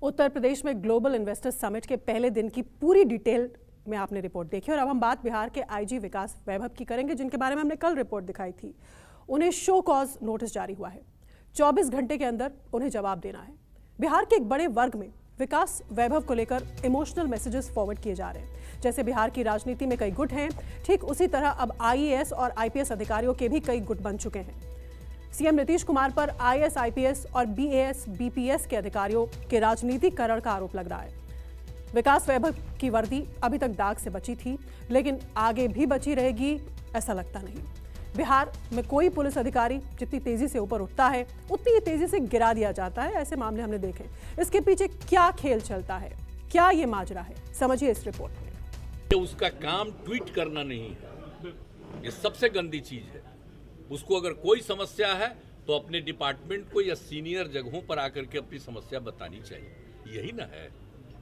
उत्तर प्रदेश में global investors summit के पहले दिन की पूरी डिटेल में आपने रिपोर्ट देखी और अब हम बात बिहार के आईजी विकास वैभव की करेंगे, जिनके बारे में हमने कल रिपोर्ट दिखाई थी। उन्हें शो कॉज नोटिस जारी हुआ है। 24 घंटे के अंदर उन्हें जवाब देना है। बिहार के एक बड़े वर्ग में विकास वैभव को लेकर इमोशनल मैसेजेस फॉरवर्ड किए जा रहे हैं। जैसे बिहार की राजनीति में कई गुट हैं, ठीक उसी तरह अब आईएएस और आईपीएस अधिकारियों के भी कई गुट बन चुके हैं। सीएम नीतीश कुमार पर आईएएस, आईपीएस और बीएएस, बीपीएस के अधिकारियों के राजनीतिकरण का आरोप लग रहा है। विकास वैभव की वर्दी अभी तक दाग से बची थी, लेकिन आगे भी बची रहेगी ऐसा लगता नहीं। बिहार में कोई पुलिस अधिकारी जितनी तेजी से ऊपर उठता है, उतनी ही तेजी से गिरा दिया जाता है। ऐसे मामले हमने देखे। इसके पीछे क्या खेल चलता है, क्या ये माजरा है, समझिए इस रिपोर्ट में। उसका काम ट्वीट करना नहीं है, ये सबसे गंदी चीज है। उसको अगर कोई समस्या है तो अपने डिपार्टमेंट को या सीनियर जगहों पर आकर के अपनी समस्या बतानी चाहिए। यही ना है,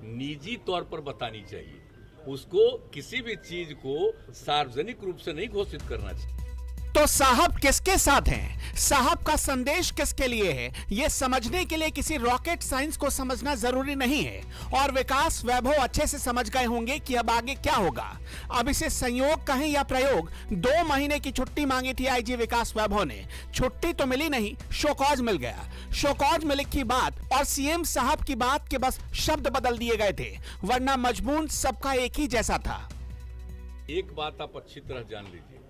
निजी तौर पर बतानी चाहिए। उसको किसी भी चीज को सार्वजनिक रूप से नहीं घोषित करना चाहिए। तो साहब किसके साथ हैं? साहब का संदेश किसके लिए है? यह समझने के लिए किसी रॉकेट साइंस को समझना जरूरी नहीं है और विकास वैभव अच्छे से समझ गए होंगे कि अब आगे क्या होगा। अब इसे संयोग कहें या प्रयोग, 2 महीने की छुट्टी मांगी थी आईजी विकास वैभव ने। छुट्टी तो मिली नहीं, शोकॉज मिल गया। शोकॉज में लिखी बात और सीएम साहब की बात के बस शब्द बदल दिए गए थे, वरना मजमून सबका एक ही जैसा था। एक बात आप अच्छी तरह जान लीजिए,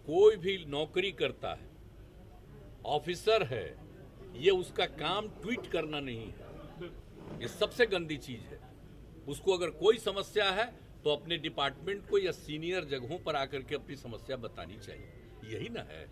कोई भी नौकरी करता है, ऑफिसर है, ये उसका काम ट्वीट करना नहीं है। ये सबसे गंदी चीज है। उसको अगर कोई समस्या है तो अपने डिपार्टमेंट को या सीनियर जगहों पर आकर के अपनी समस्या बतानी चाहिए। यही ना है,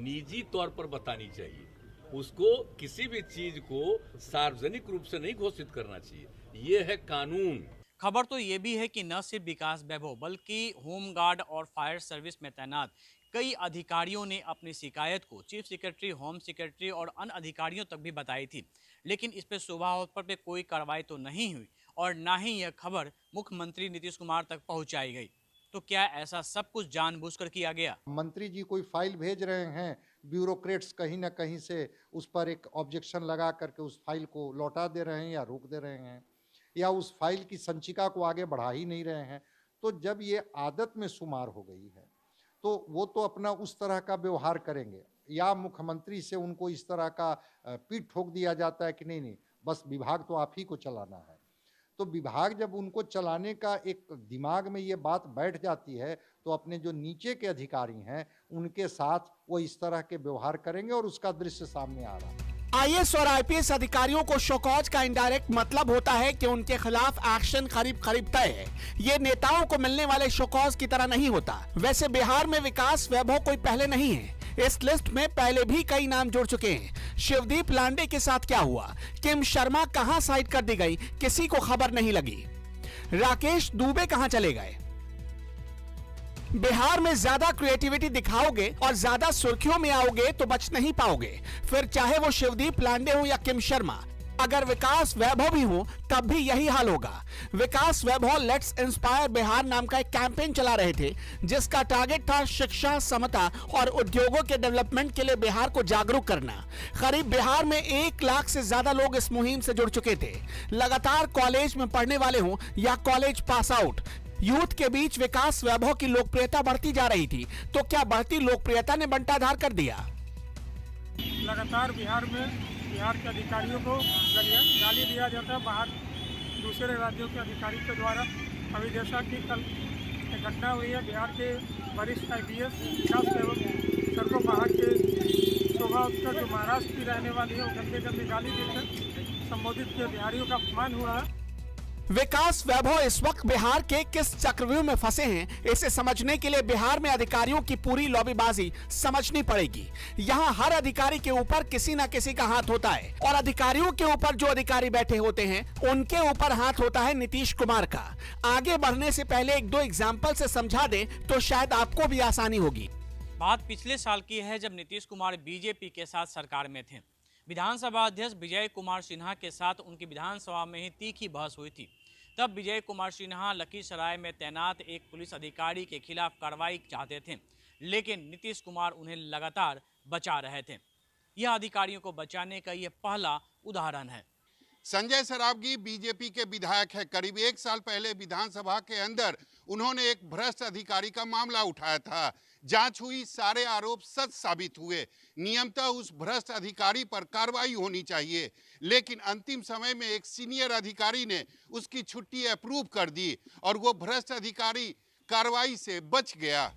निजी तौर पर बतानी चाहिए। उसको किसी भी चीज को सार्वजनिक रूप से नहीं घोषित करना चाहिए। ये है कानून। खबर तो ये भी है कि न सिर्फ विकास वैभव बल्कि होमगार्ड और फायर सर्विस में तैनात कई अधिकारियों ने अपनी शिकायत को चीफ सेक्रेटरी, होम सेक्रेटरी और अन्य अधिकारियों तक भी बताई थी, लेकिन इस पर शोभा पर कोई कार्रवाई तो नहीं हुई और ना ही यह खबर मुख्यमंत्री नीतीश कुमार तक पहुंचाई गई। तो क्या ऐसा सब कुछ जानबूझकर किया गया? मंत्री जी कोई फाइल भेज रहे हैं, ब्यूरोक्रेट्स कहीं ना कहीं से उस पर एक ऑब्जेक्शन लगा करके उस फाइल को लौटा दे रहे हैं या रोक दे रहे हैं, या उस फाइल की संचिका को आगे बढ़ा ही नहीं रहे हैं। तो जब ये आदत में शुमार हो गई है तो वो तो अपना उस तरह का व्यवहार करेंगे, या मुख्यमंत्री से उनको इस तरह का पीठ ठोक दिया जाता है कि नहीं नहीं, बस विभाग तो आप ही को चलाना है। तो विभाग जब उनको चलाने का एक दिमाग में ये बात बैठ जाती है तो अपने जो नीचे के अधिकारी हैं उनके साथ वो इस तरह के व्यवहार करेंगे और उसका दृश्य सामने आ रहा है। आईएएस और आईपीएस अधिकारियों को शोकॉज का इनडायरेक्ट मतलब होता है कि उनके खिलाफ एक्शन करीब तय है। ये नेताओं को मिलने वाले शोकॉज की तरह नहीं होता। वैसे बिहार में विकास वैभव कोई पहले नहीं है। इस लिस्ट में पहले भी कई नाम जुड़ चुके हैं। शिवदीप लांडे के साथ क्या हुआ, किम शर्मा कहां साइड कर दी गई, किसी को खबर नहीं लगी। राकेश दुबे कहां चले गए। बिहार में ज्यादा क्रिएटिविटी दिखाओगे और ज्यादा सुर्खियों में आओगे तो बच नहीं पाओगे, फिर चाहे वो शिवदीप लांडे हो या किम शर्मा। अगर विकास वैभव भी हो तब भी यही हाल होगा। विकास वैभव लेट्स इंस्पायर बिहार नाम का एक कैंपेन चला रहे थे, जिसका टारगेट था शिक्षा, समता और उद्योगों के डेवलपमेंट के लिए बिहार को जागरूक करना। करीब बिहार में 1 लाख से ज्यादा लोग इस मुहिम से जुड़ चुके थे। लगातार कॉलेज में पढ़ने वाले हों या कॉलेज पास आउट, यूथ के बीच विकास वैभव की लोकप्रियता बढ़ती जा रही थी। तो क्या बढ़ती लोकप्रियता ने बंटाधार कर दिया? लगातार बिहार के अधिकारियों को गाली दिया जाता है बाहर दूसरे राज्यों के अधिकारी के द्वारा। अभी जैसा कि कल एक घटना हुई है, बिहार के वरिष्ठ आईपीएस विकास वैभव सर को बाहर के शोभा उत्तर जो महाराष्ट्र की रहने वाली है वो गंदे गाली देकर संबोधित किया। बिहारियों का अपमान हुआ है। विकास वैभव इस वक्त बिहार के किस चक्रव्यूह में फंसे हैं, इसे समझने के लिए बिहार में अधिकारियों की पूरी लॉबीबाजी समझनी पड़ेगी। यहाँ हर अधिकारी के ऊपर किसी ना किसी का हाथ होता है और अधिकारियों के ऊपर जो अधिकारी बैठे होते हैं उनके ऊपर हाथ होता है नीतीश कुमार का। आगे बढ़ने से पहले 1-2 एग्जाम्पल से समझा दें तो शायद आपको भी आसानी होगी। बात पिछले साल की है, जब नीतीश कुमार बीजेपी के साथ सरकार में थे। विधानसभा अध्यक्ष विजय कुमार सिन्हा के साथ उनकी विधानसभा में ही तीखी बहस हुई थी। तब विजय कुमार सिन्हा लखीसराय में तैनात एक पुलिस अधिकारी के खिलाफ कार्रवाई चाहते थे, लेकिन नीतीश कुमार उन्हें लगातार बचा रहे थे। यह अधिकारियों को बचाने का यह पहला उदाहरण है। संजय सरावगी बीजेपी के विधायक है। करीब 1 साल पहले विधानसभा के अंदर उन्होंने एक भ्रष्ट अधिकारी का मामला उठाया था। जांच हुई, सारे आरोप सच साबित हुए। नियमतः उस भ्रष्ट अधिकारी पर कार्रवाई होनी चाहिए, लेकिन अंतिम समय में एक सीनियर अधिकारी ने उसकी छुट्टी अप्रूव कर दी और वो भ्रष्ट अधिकारी कार्रवाई से बच गया।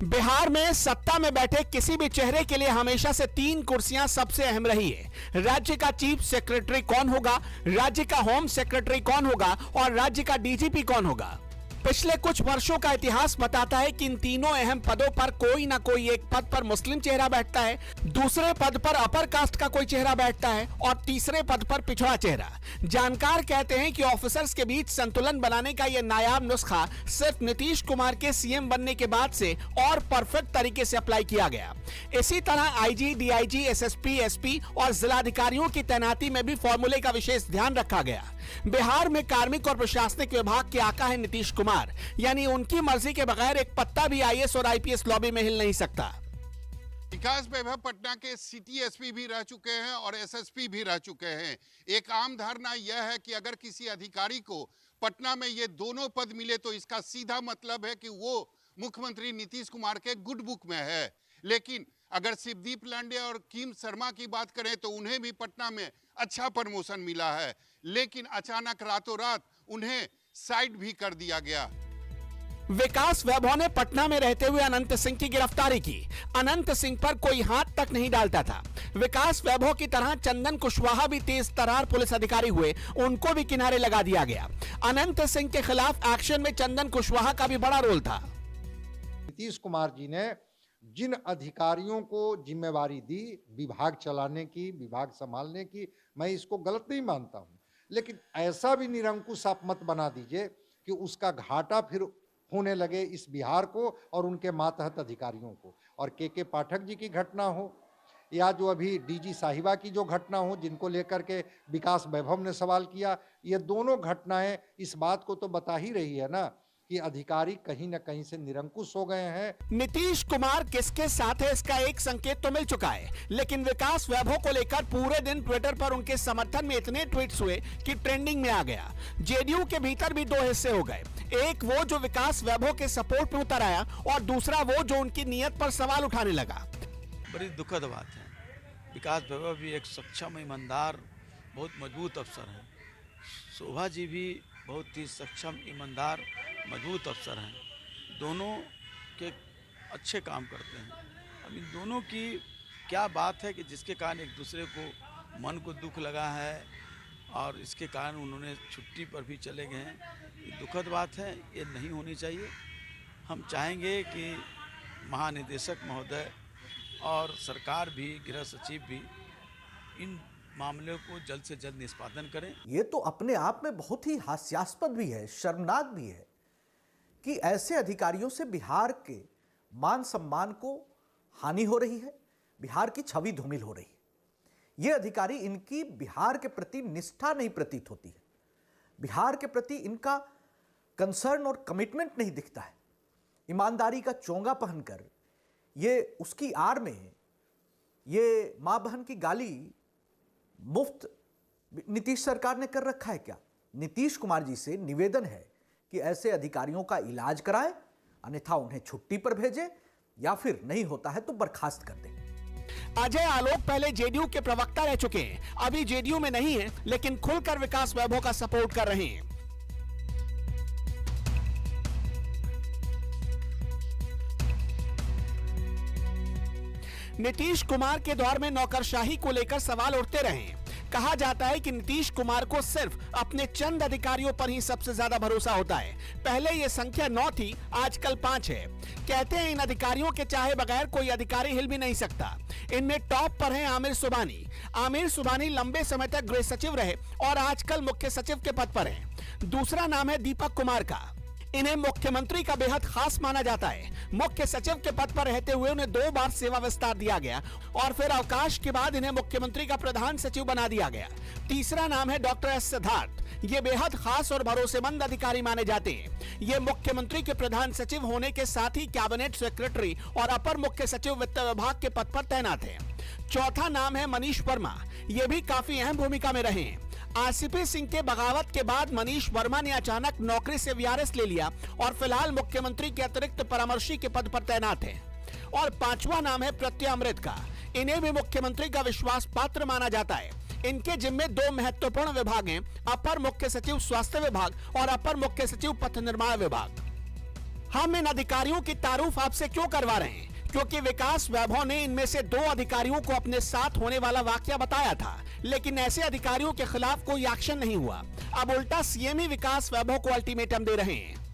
बिहार में सत्ता में बैठे किसी भी चेहरे के लिए हमेशा से 3 कुर्सियां सबसे अहम रही है। राज्य का चीफ सेक्रेटरी कौन होगा, राज्य का होम सेक्रेटरी कौन होगा और राज्य का डीजीपी कौन होगा। पिछले कुछ वर्षों का इतिहास बताता है कि इन तीनों अहम पदों पर कोई ना कोई एक पद पर मुस्लिम चेहरा बैठता है, दूसरे पद पर अपर कास्ट का कोई चेहरा बैठता है और तीसरे पद पर पिछड़ा चेहरा। जानकार कहते हैं कि ऑफिसर्स के बीच संतुलन बनाने का यह नायाब नुस्खा सिर्फ नीतीश कुमार के सीएम बनने के बाद से और परफेक्ट तरीके से अप्लाई किया गया। इसी तरह आईजी, डीआईजी, एसएसपी, एसपी और जिलाधिकारियों की तैनाती में भी फॉर्मूले का विशेष ध्यान रखा गया। बिहार में कार्मिक और प्रशासनिक विभाग के आका है नीतीश कुमार, यानी उनकी मर्जी के बगैर एक पत्ता भी आईएएस और आईपीएस लॉबी में हिल नहीं सकता। विकास वैभव पटना के सिटी एसपी भी रह चुके हैं और एसएसपी भी रह चुके हैं। एक आम धारणा यह है कि अगर किसी अधिकारी को पटना में ये दोनों पद मिले तो इसका सीधा मतलब है कि वो मुख्यमंत्री नीतीश कुमार के गुड बुक में है। लेकिन अगर शिवदीप लांडे और किम शर्मा की बात करें तो उन्हें भी पटना में अच्छा प्रमोशन मिला है, लेकिन अचानक रातों रात उन्हें साइड भी कर दिया गया। विकास वैभव ने पटना में रहते हुए अनंत सिंह की गिरफ्तारी की। अनंत सिंह पर कोई हाथ तक नहीं डालता था। विकास वैभव की तरह चंदन कुशवाहा भी तेज तर्रार पुलिस अधिकारी हुए, उनको भी किनारे लगा दिया गया। अनंत सिंह के खिलाफ एक्शन में चंदन कुशवाहा का भी बड़ा रोल था। नीतीश कुमार जी ने जिन अधिकारियों को जिम्मेवारी दी विभाग चलाने की, विभाग संभालने की, मैं इसको गलत नहीं मानता हूं, लेकिन ऐसा भी निरंकुश आप मत बना दीजिए कि उसका घाटा फिर होने लगे इस बिहार को और उनके मातहत अधिकारियों को। और के पाठक जी की घटना हो या जो अभी डीजी साहिबा की जो घटना हो, जिनको लेकर के विकास वैभव ने सवाल किया, ये दोनों घटनाएं इस बात को तो बता ही रही है ना कि अधिकारी कहीं ना कहीं से निरंकुश हो गए हैं। नीतीश कुमार किसके साथ है इसका एक संकेत तो मिल चुका है, लेकिन विकास वैभव को लेकर पूरे दिन ट्विटर पर उनके समर्थन में इतने ट्वीट्स हुए कि ट्रेंडिंग में आ गया। जेडीयू के भीतर भी 2 हिस्से हो गए, एक वो जो विकास वैभव के सपोर्ट में उतर आया और दूसरा वो जो उनकी नीयत पर सवाल उठाने लगा। बड़ी दुखद बात है। विकास वैभव भी एक सक्षम, ईमानदार, बहुत मजबूत अफसर है। शोभा जी भी बहुत ही सक्षम, ईमानदार, मजबूत अफसर हैं। दोनों के अच्छे काम करते हैं। अब इन दोनों की क्या बात है कि जिसके कारण एक दूसरे को मन को दुख लगा है और इसके कारण उन्होंने छुट्टी पर भी चले गए हैं। ये दुखद बात है, ये नहीं होनी चाहिए। हम चाहेंगे कि महानिदेशक महोदय और सरकार भी, गृह सचिव भी इन मामले को जल्द से जल्द निष्पादन करें। ये तो अपने आप में बहुत ही हास्यास्पद भी है, शर्मनाक भी है कि ऐसे अधिकारियों से बिहार के मान सम्मान को हानि हो रही है, बिहार की छवि धूमिल हो रही है। ये अधिकारी, इनकी बिहार के प्रति निष्ठा नहीं प्रतीत होती है, बिहार के प्रति इनका कंसर्न और कमिटमेंट नहीं दिखता है। ईमानदारी का चोंगा पहनकर ये उसकी आड़ में ये मां बहन की गाली मुफ्त नीतीश सरकार ने कर रखा है क्या? नीतीश कुमार जी से निवेदन है कि ऐसे अधिकारियों का इलाज कराएं, अन्यथा उन्हें छुट्टी पर भेजें या फिर नहीं होता है तो बर्खास्त कर दें। अजय आलोक पहले जेडीयू के प्रवक्ता रह चुके हैं, अभी जेडीयू में नहीं है, लेकिन खुलकर विकास वैभव का सपोर्ट कर रहे हैं। नीतीश कुमार के दौर में नौकरशाही को लेकर सवाल उठते रहे हैं। कहा जाता है कि नीतीश कुमार को सिर्फ अपने चंद अधिकारियों पर ही सबसे ज्यादा भरोसा होता है। पहले ये संख्या 9 थी, आजकल 5 है। कहते हैं इन अधिकारियों के चाहे बगैर कोई अधिकारी हिल भी नहीं सकता। इनमें टॉप पर हैं आमिर सुबहानी। आमिर सुबहानी लंबे समय तक गृह सचिव रहे और आजकल मुख्य सचिव के पद पर हैं। दूसरा नाम है दीपक कुमार का। इन्हें मुख्यमंत्री का बेहद खास माना जाता है। मुख्य सचिव के पद पर रहते हुए उन्हें 2 बार सेवा विस्तार दिया गया और फिर अवकाश के बाद इन्हें मुख्यमंत्री का प्रधान सचिव बना दिया गया। तीसरा नाम है डॉक्टर एस सिद्धार्थ। ये बेहद खास और भरोसेमंद अधिकारी माने जाते हैं। ये मुख्यमंत्री के प्रधान सचिव होने के साथ ही कैबिनेट सेक्रेटरी और अपर मुख्य सचिव वित्त विभाग के पद पर तैनात हैं। चौथा नाम है मनीष वर्मा। ये भी काफी अहम भूमिका में रहे हैं। आरसीपी सिंह के बगावत के बाद मनीष वर्मा ने अचानक नौकरी से वीआरएस ले लिया और फिलहाल मुख्यमंत्री के अतिरिक्त परामर्शी के पद पर तैनात हैं। और पांचवा नाम है प्रत्यय अमृत का। इन्हें भी मुख्यमंत्री का विश्वास पात्र माना जाता है। इनके जिम्मे 2 महत्वपूर्ण विभाग हैं, अपर मुख्य सचिव स्वास्थ्य विभाग और अपर मुख्य सचिव पथ निर्माण विभाग। हम इन अधिकारियों की तारीफ आपसे क्यों करवा रहे हैं? क्योंकि विकास वैभव ने इनमें से 2 अधिकारियों को अपने साथ होने वाला वाकया बताया था, लेकिन ऐसे अधिकारियों के खिलाफ कोई एक्शन नहीं हुआ। अब उल्टा सीएम ही विकास वैभव को अल्टीमेटम दे रहे हैं।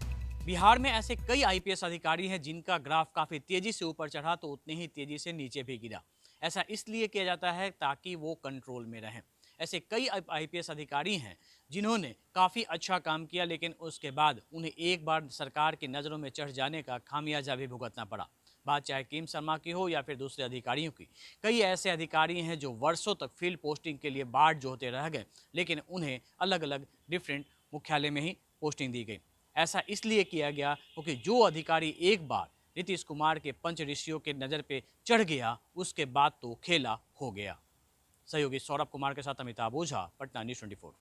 बिहार में ऐसे कई आईपीएस अधिकारी हैं जिनका ग्राफ काफी तेजी से ऊपर चढ़ा तो उतनी ही तेजी से नीचे भी गिरा। ऐसा इसलिए किया जाता है ताकि वो कंट्रोल में रहें। ऐसे कई आईपीएस अधिकारी हैं जिन्होंने काफ़ी अच्छा काम किया, लेकिन उसके बाद उन्हें एक बार सरकार की नज़रों में चढ़ जाने का खामियाजा भी भुगतना पड़ा। बात चाहे किम शर्मा की हो या फिर दूसरे अधिकारियों की। कई ऐसे अधिकारी हैं जो वर्षों तक फील्ड पोस्टिंग के लिए बाट जोहते रह गए, लेकिन उन्हें अलग अलग डिफरेंट मुख्यालय में ही पोस्टिंग दी गई। ऐसा इसलिए किया गया क्योंकि जो अधिकारी एक बार नीतीश कुमार के पंच ऋषियों के नज़र पे चढ़ गया, उसके बाद तो खेला हो गया। सहयोगी सौरभ कुमार के साथ अमिताभ ओझा, पटना न्यूज़ 24।